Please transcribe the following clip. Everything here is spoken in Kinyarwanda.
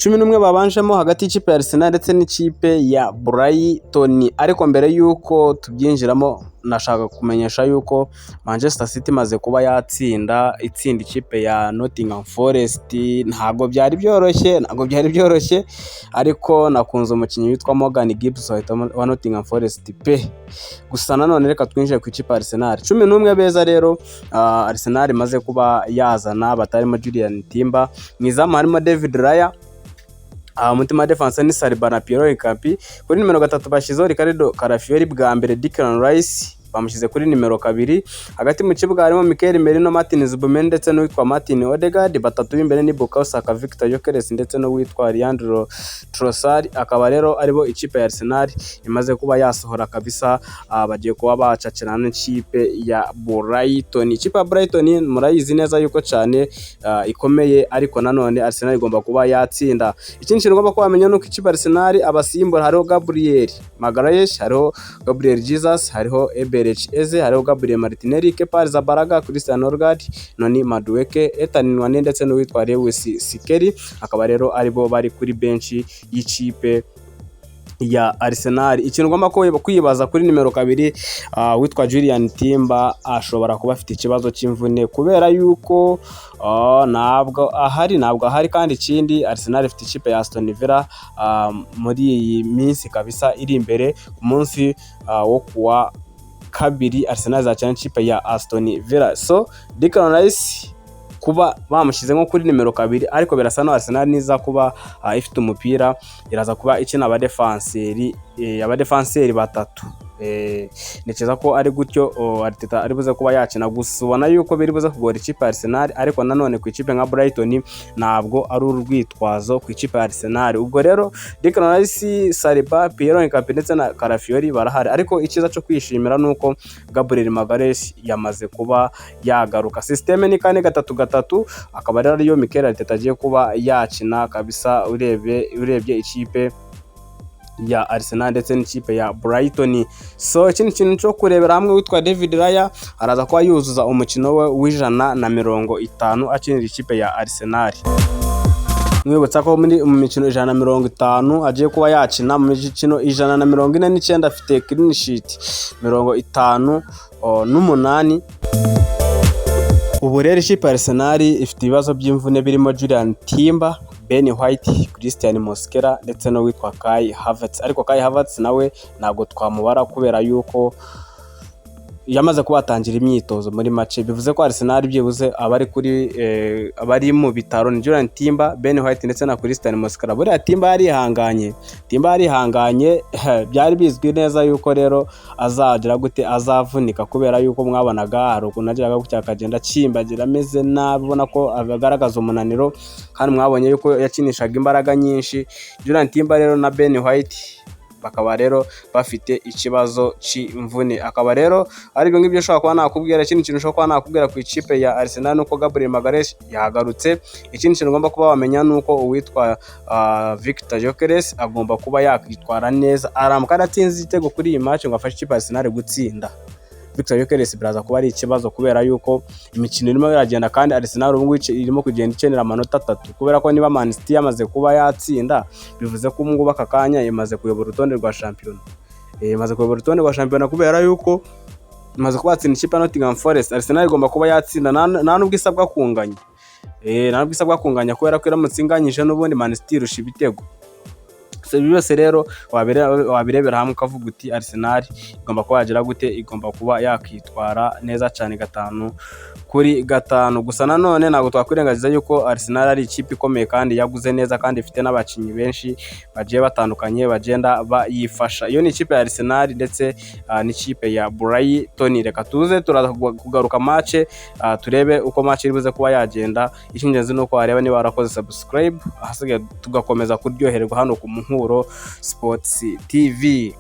11 babanjemo hagati y'ikipe ya Arsenal ndetse n'ikipe ya Brighton. Ariko mbere yuko tubyinjiramo nashaka kumenyesha yuko Manchester City maze kuba yatsinda ikipe ya Nottingham Forest. Ntago byari byoroshye ariko nakunze umukinnyi witwa Morgan Gibbs wa Nottingham Forest pe. Gusa nanone reka twinjire ku ikipe ya Arsenal. 11 beza rero Arsenal maze kuba yazana batarimo Julian Timber, mwizamu harimo David Raya, mutima defense ni Saliba na Pierre Nkapi. Kuri nimero 3 bashizeho Ricardo Calafiori, bwa mbere Declan Rice bamushyize kuri nimero 2. Hagati mu kibuga harimo Mikel Merino, Martin Zubimendi ndetse n'uwitwa Martin Odegaard. Batatu b'imbere ni Bukayo Saka, Victor Gyökeres ndetse n'uwitwa Leandro Trossard. Akaba rero aribo ikipe ya Arsenal imaze kuba yasohora kabisa. Bagiye kuba bacacirana n'ikipe ya Brighton. Ikipe ya Brighton murayizi neza yuko cyane ikomeye, ariko nanone Arsenal igomba kuba yatsinda. Ikindi kintu ugomba kubamenya nuko ikipe ya Arsenal abasimbura hariho Gabriel Magalhaes, hariho Gabriel Jesus, hariho Eze, hariho Gabriel Martinelli, Kepa Arrizabalaga, Christian Norgard, Noni Madueke, Ethan Nwane ndetse n'uwitwa Lewis Sikeri. Akaba rero aribo bari kuri benchi y'ikipe ya Arsenal. Ikintu ugomba kwibaza kuri nimero 2 witwa Julian Timber ashobora kuba afite ikibazo cy'imvune, kubera yuko ntabwo ahari kandi ikindi Arsenal ifite ikipe ya Aston Villa muri iyi minsi kabisa iri imbere. Ku munsi wo kuwa kabiri Arsenal zacana ikipe ya Aston Villa. So Declan Rice kuba bamushyize nko kuri nimero 2, ariko birasa no Arsenal niza kuba ifite umupira iraza kuba ikina abadefenseri batatu. Nekeza ko ari gutyo Arteta ari buze kuba yakina. Gusa ubona yuko biri buze kugora ikipe ya Arsenal, ariko nanone ku ikipe nka Brighton ntabwo ari urwitwazo ku ikipe ya Arsenal. Ubwo rero Declan Rice, Saliba, Pierre Nkapi ndetse na Calafiori barahari, ariko ikiza cyo kwishimira nuko Gabriel Magalhaes yamaze kuba yagaruka. System ni 4-3-3, akaba rero ariyo Mikel Arteta agiye kuba yakina kabisa. Urebye ikipe ya Arsenal ndetse n'ikipe ya Brighton. So ikindi kintu cyo kurebera hamwe witwa David Raya araza kuba yuzuza umukino we w'150 akinira ikipe ya Arsenal. Mwibutsa ko mu mikino 150 agiye kuba yakina, mu mikino 149 afite clean sheet 58. Ubu rero ikipe ya Arsenal ifite ibibazo by'imvune birimo Julian Timber, Ben White, Christian Mosquera ndetse no witwa Kai Havertz. Ariko Kai Havertz nawe ntabwo twamubara kubera yuko yamaze kubatangira imyitozo muri match. Bivuze ko Arsenal byibuze abari mu bitaro ni Julian Timber, Ben White ndetse na Christian Mosquera. Buriya Timber yarihanganye byari bizwi neza yuko rero azagira gute azavunika, kubera yuko mwabonaga hari ukuntu agiraga gutya akagenda kimbagira ameze nabi, ubona ko agaragaza umunaniro, kandi mwabonye yuko yakinishaga imbaraga nyinshi. Julian Timber rero na Ben White bakaba rero bafite ikibazo cy'imvune. Akaba rero ari byo ngibyo ushobora kuba nakubwira. Ikindi kintu ushobora kuba nakubwira ku ikipe ya Arsenal nuko Gabriel Magalhaes yagarutse. Ikindi kintu ugomba kuba wamenya nuko uwitwa Victor Gyökeres agomba kuba yakwitwara neza, aramuka aratsinze igitego kuri iyi match ngo afashe ikipe ya Arsenal gutsinda. Victor Gyökeres biraza kuba ari ikibazo, kubera yuko imikino irimo iragenda kandi Arsenal ubu irimo kugenda ikenera amanota 3, kubera ko niba Man City yamaze kuba yatsinda bivuze ko ubu aka kanya imaze kuyobora urutonde rwa shampiyona. Kubera yuko imaze kubatsinda ikipe ya Nottingham Forest. Arsenal igomba kuba yatsinda nta nubwo isabwa kunganya. Kubera ko iramutse inganyije n'ubundi Man City irusha ibitego. Byose rero wabirebera hamwe ukavuga uti Arsenal igomba kuba yagira gute, igomba kuba yakitwara neza cyane 5-5. Gusa nanone ntabwo twakwirengagiza yuko Arsenal ari ikipe ikomeye kandi yaguze neza kandi ifite n'abakinnyi benshi bagiye batandukanye bagenda bayifasha. Iyo ni ikipe ya Arsenal ndetse n'ikipe ya Brighton. Reka tuze kugaruka match turebe uko match iri buze kuba yagenda. Icyingenzi nuko wareba niba warakoze subscribe, ahasigaye tugakomeza kuryoherwa hano ku Muhuro Sports TV.